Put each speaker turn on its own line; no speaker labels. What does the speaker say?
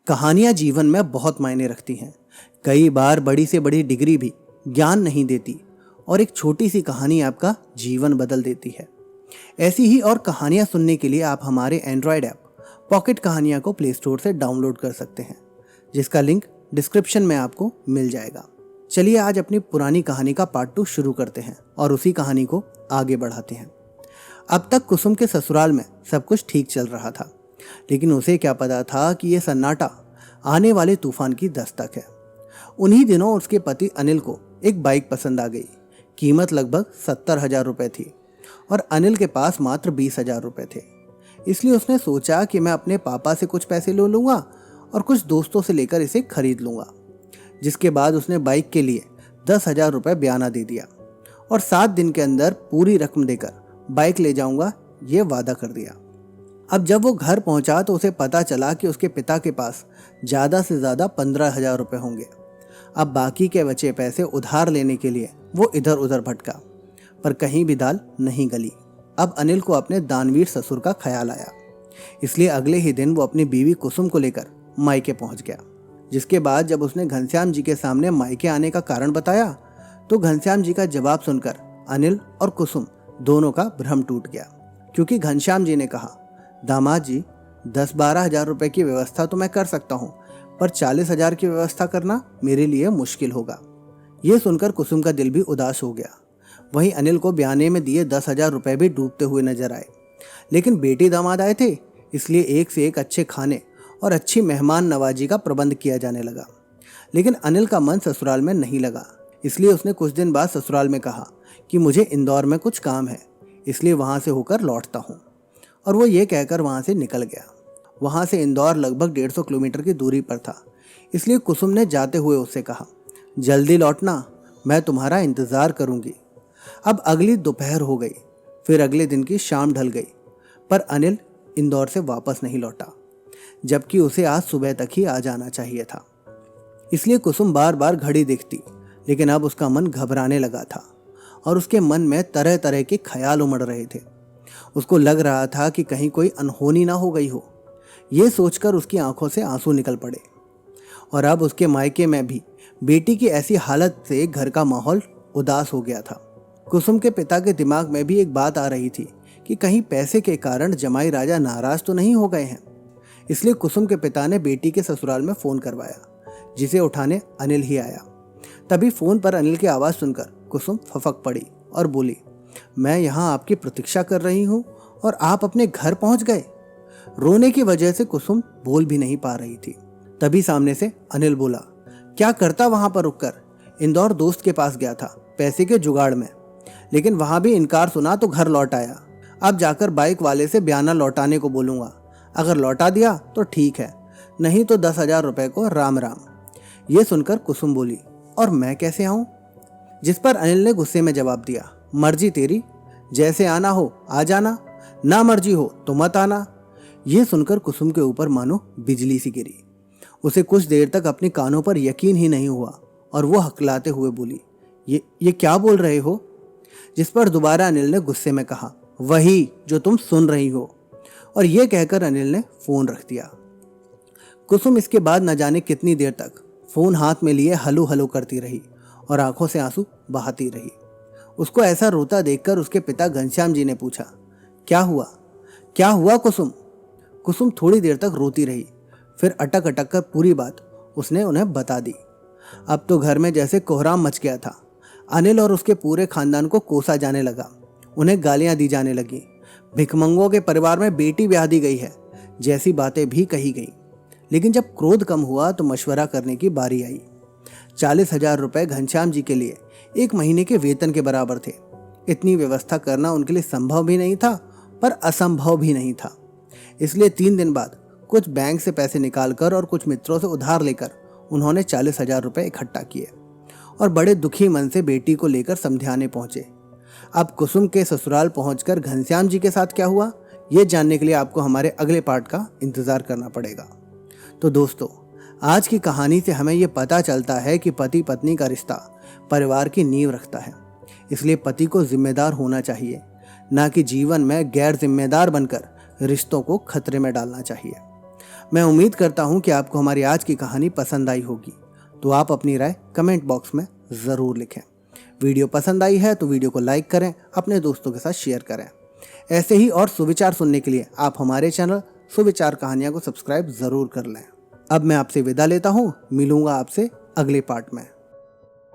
कहानियाँ जीवन में बहुत मायने रखती हैं। कई बार बड़ी से बड़ी डिग्री भी ज्ञान नहीं देती और एक छोटी सी कहानी आपका जीवन बदल देती है। ऐसी ही और कहानियाँ सुनने के लिए आप हमारे एंड्रॉयड ऐप पॉकेट कहानियाँ को प्ले स्टोर से डाउनलोड कर सकते हैं, जिसका लिंक डिस्क्रिप्शन में आपको मिल जाएगा। चलिए आज अपनी पुरानी कहानी का पार्ट 2 शुरू करते हैं और उसी कहानी को आगे बढ़ाते हैं। अब तक कुसुम के ससुराल में सब कुछ ठीक चल रहा था, लेकिन उसे क्या पता था कि यह सन्नाटा आने वाले तूफान की दस्तक है। उन्हीं दिनों उसके पति अनिल को एक बाइक पसंद आ गई। कीमत लगभग 70,000 रुपये थी और अनिल के पास मात्र 20,000 रुपये थे। इसलिए उसने सोचा कि मैं अपने पापा से कुछ पैसे ले लूँगा और कुछ दोस्तों से लेकर इसे खरीद लूँगा। जिसके बाद उसने बाइक के लिए 10,000 रुपये बयाना दे दिया और 7 दिन के अंदर पूरी रकम देकर बाइक ले जाऊँगा, ये वादा कर दिया। अब जब वो घर पहुंचा तो उसे पता चला कि उसके पिता के पास ज़्यादा से ज़्यादा 15,000 रुपये होंगे। अब बाकी के बचे पैसे उधार लेने के लिए वो इधर उधर भटका, पर कहीं भी दाल नहीं गली। अब अनिल को अपने दानवीर ससुर का ख्याल आया, इसलिए अगले ही दिन वो अपनी बीवी कुसुम को लेकर मायके पहुंच गया। जिसके बाद जब उसने घनश्याम जी के सामने मायके आने का कारण बताया तो घनश्याम जी का जवाब सुनकर अनिल और कुसुम दोनों का भ्रम टूट गया, क्योंकि घनश्याम जी ने कहा, दामाद जी 10-12 हजार रुपये की व्यवस्था तो मैं कर सकता हूँ, पर 40,000 की व्यवस्था करना मेरे लिए मुश्किल होगा। ये सुनकर कुसुम का दिल भी उदास हो गया। वहीं अनिल को बयाने में दिए 10,000 रुपये भी डूबते हुए नजर आए, लेकिन बेटी दामाद आए थे, इसलिए एक से एक अच्छे खाने और अच्छी मेहमान नवाजी का प्रबंध किया जाने लगा। लेकिन अनिल का मन ससुराल में नहीं लगा, इसलिए उसने कुछ दिन बाद ससुराल में कहा कि मुझे इंदौर में कुछ काम है, इसलिए वहाँ से होकर लौटता हूँ। और वो ये कहकर वहाँ से निकल गया। वहाँ से इंदौर लगभग 150 किलोमीटर की दूरी पर था, इसलिए कुसुम ने जाते हुए उससे कहा, जल्दी लौटना, मैं तुम्हारा इंतज़ार करूँगी। अब अगली दोपहर हो गई, फिर अगले दिन की शाम ढल गई, पर अनिल इंदौर से वापस नहीं लौटा, जबकि उसे आज सुबह तक ही आ जाना चाहिए था। इसलिए कुसुम बार बार घड़ी देखती, लेकिन अब उसका मन घबराने लगा था और उसके मन में तरह तरह के ख्याल उमड़ रहे थे। उसको लग रहा था कि कहीं कोई अनहोनी ना हो गई हो। ये सोचकर उसकी आंखों से आंसू निकल पड़े। और अब उसके मायके में भी बेटी की ऐसी हालत से घर का माहौल उदास हो गया था। कुसुम के पिता के दिमाग में भी एक बात आ रही थी कि कहीं पैसे के कारण जमाई राजा नाराज तो नहीं हो गए हैं। इसलिए कुसुम के पिता ने बेटी के ससुराल में फ़ोन करवाया, जिसे उठाने अनिल ही आया। तभी फ़ोन पर अनिल की आवाज़ सुनकर कुसुम फफक पड़ी और बोली, मैं यहाँ आपकी प्रतीक्षा कर रही हूँ और आप अपने घर पहुँच गए। रोने की वजह से कुसुम बोल भी नहीं पा रही थी। तभी सामने से अनिल बोला, क्या करता वहाँ पर रुककर? इंदौर दोस्त के पास गया था पैसे के जुगाड़ में, लेकिन वहाँ भी इनकार सुना तो घर लौट आया। अब जाकर बाइक वाले से बयाना लौटाने को बोलूँगा। अगर लौटा दिया तो ठीक है, नहीं तो 10,000 रुपये को राम राम। ये सुनकर कुसुम बोली, और मैं कैसे आऊँ? जिस पर अनिल ने गुस्से में जवाब दिया, मर्जी तेरी, जैसे आना हो आ जाना, ना मर्जी हो तो मत आना। यह सुनकर कुसुम के ऊपर मानो बिजली सी गिरी। उसे कुछ देर तक अपने कानों पर यकीन ही नहीं हुआ और वो हकलाते हुए बोली, ये क्या बोल रहे हो? जिस पर दोबारा अनिल ने गुस्से में कहा, वही जो तुम सुन रही हो। और यह कहकर अनिल ने फोन रख दिया। कुसुम इसके बाद न जाने कितनी देर तक फोन हाथ में लिए हलो हलो करती रही और आंखों से आंसू बहाती रही। उसको ऐसा रोता देखकर उसके पिता घनश्याम जी ने पूछा, क्या हुआ कुसुम? कुसुम थोड़ी देर तक रोती रही, फिर अटक अटक कर पूरी बात उसने उन्हें बता दी। अब तो घर में जैसे कोहराम मच गया था। अनिल और उसके पूरे खानदान को कोसा जाने लगा, उन्हें गालियां दी जाने लगी। भिखमंगों के परिवार में बेटी ब्याह दी गई है जैसी बातें भी कही गई। लेकिन जब क्रोध कम हुआ तो मशवरा करने की बारी आई। 40,000 रुपये घनश्याम जी के लिए 1 महीने के वेतन के बराबर थे। इतनी व्यवस्था करना उनके लिए संभव भी नहीं था, पर असंभव भी नहीं था। इसलिए 3 दिन बाद कुछ बैंक से पैसे निकालकर और कुछ मित्रों से उधार लेकर उन्होंने 40,000 रुपये इकट्ठा किए और बड़े दुखी मन से बेटी को लेकर समझाने पहुंचे। अब कुसुम के ससुराल पहुंचकर घनश्याम जी के साथ क्या हुआ, ये जानने के लिए आपको हमारे अगले पार्ट का इंतज़ार करना पड़ेगा। तो दोस्तों, आज की कहानी से हमें ये पता चलता है कि पति पत्नी का रिश्ता परिवार की नींव रखता है। इसलिए पति को जिम्मेदार होना चाहिए, ना कि जीवन में गैर जिम्मेदार बनकर रिश्तों को खतरे में डालना चाहिए। मैं उम्मीद करता हूँ कि आपको हमारी आज की कहानी पसंद आई होगी। तो आप अपनी राय कमेंट बॉक्स में ज़रूर लिखें। वीडियो पसंद आई है तो वीडियो को लाइक करें, अपने दोस्तों के साथ शेयर करें। ऐसे ही और सुविचार सुनने के लिए आप हमारे चैनल सुविचार कहानियाँ को सब्सक्राइब ज़रूर कर लें। अब मैं आपसे विदा लेता हूँ, मिलूंगा आपसे अगले पार्ट में।